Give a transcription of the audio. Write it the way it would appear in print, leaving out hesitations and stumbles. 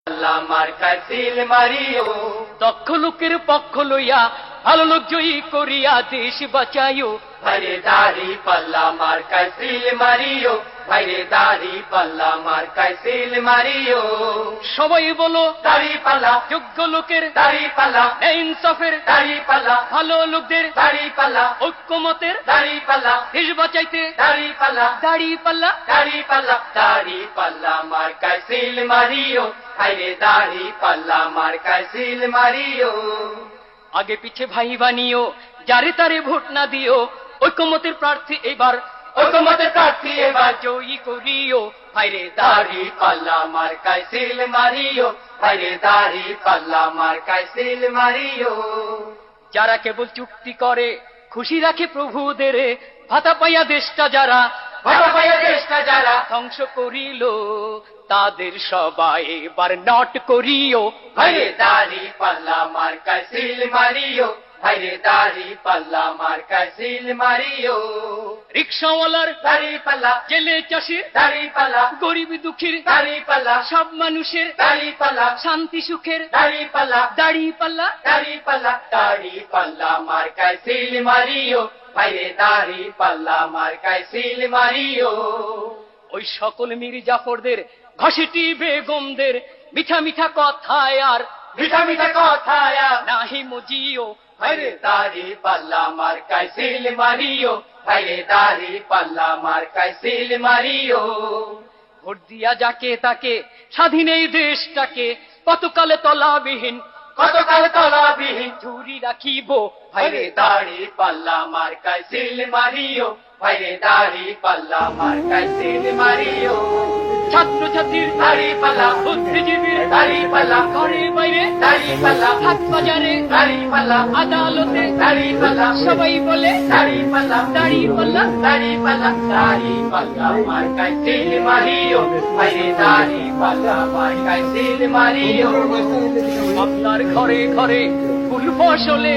আল্লাহ মার্কায় seal Mario, দক্ষ লোকের পক্ষ লইয়া ভালো লোক জয়ী করিয়া দেশ বাঁচাইও। ভাইরে দাড়ি পাল্লা মার্কায় সিল মারিও, ভাইরে দাড়ি পাল্লা মার্কায় সিল মারিও। সবাই বলো দাড়ি পাল্লা, যোগ্য লোকের দাড়ি পাল্লা, ইনসাফের দাড়ি পাল্লা, ভালো লোকদের দাড়ি পাল্লা, ঐক্যমতের দাড়ি পাল্লা, দেশ বাঁচাইতে দাড়ি পাল্লা, দাড়ি পাল্লা। দাড়ি পাল্লা, দাড়ি পাল্লা মার্কায় সিল মারিও, ভাইরে দাড়ি পাল্লা মার্কায় সিল মারিও। আগে পিছে ভাই বানিও, যারে তারে ভোট না দিও, ঐক্যমতের প্রার্থী এবার ঐক্যমতের প্রার্থী এবার জয়ী করিও। ভাইরে দাড়ি পাল্লা মার্কায় সিল মারিও, ভাইরে দাড়ি পাল্লা মার্কায় সিল মারিও। যারা কেবল চুক্তি করে খুশি রাখে প্রভুদের, ভাতা পাইয়া দেশটা যারা ভাতা পাইয়া দেশটা যারা ধ্বংস করিল, তাদের সবাই এবার নট করিও। ভাইরে দাড়ি পাল্লা মার্কায় সিল মারিও, ভাইরে দাড়ি পাল্লা মার্কায় সিল মারিও। রিক্সাওয়ালার দাড়ি পাল্লা, জেলে চাষির দাড়ি পাল্লা, গরিব দুঃখীর দাড়ি পাল্লা, সব মানুষের দাড়ি পাল্লা, শান্তি সুখের দাড়ি পাল্লা, দাড়ি পাল্লা। দাড়ি পাল্লা, দাড়ি পাল্লা মার্কায় সিল মারিও, ভাইরে দাড়ি পাল্লা মার্কায় সিল মারিও। ওই সকল মীর জাফরদের ঘষেটি বেগমদের মিঠা মিঠা কথায় আর মিঠা মিঠা কথায় নাহি মজিও। ভাইরে দাড়ি পাল্লা মার্কায় সিল মারিও, ভাইরে দাড়ি পাল্লা মার্কায় সিল মারিও। ভোট দিয়া যাকে তাকে স্বাধীন এই দেশটাকে কতকালে তলাবিহীন কতকাল তলাবিহীন ঝুরি রাখিব। ভাইরে দাড়ি পাল্লা মার্কায় সিল মারিও, ভাইরে দাড়ি পাল্লা মার্কায় সিল মারিও। ছাত্র ছাত্রীর দাড়ি পাল্লা, বুদ্ধিজীবীর দাড়ি পাল্লা, ঘরে বাইরে দাড়ি পাল্লা, হাট বাজারে দাড়ি পাল্লা, আদালতে দাড়ি পাল্লা, সবাই বলে দাড়ি পাল্লা, দাড়ি পাল্লা। দাড়ি পাল্লা, দাড়ি পাল্লা মার্কায় সিল মারিও, ভাইরে দাড়ি পাল্লা মার্কায় সিল মারিও। আপনার ঘরে ঘরে ফুল ফসলে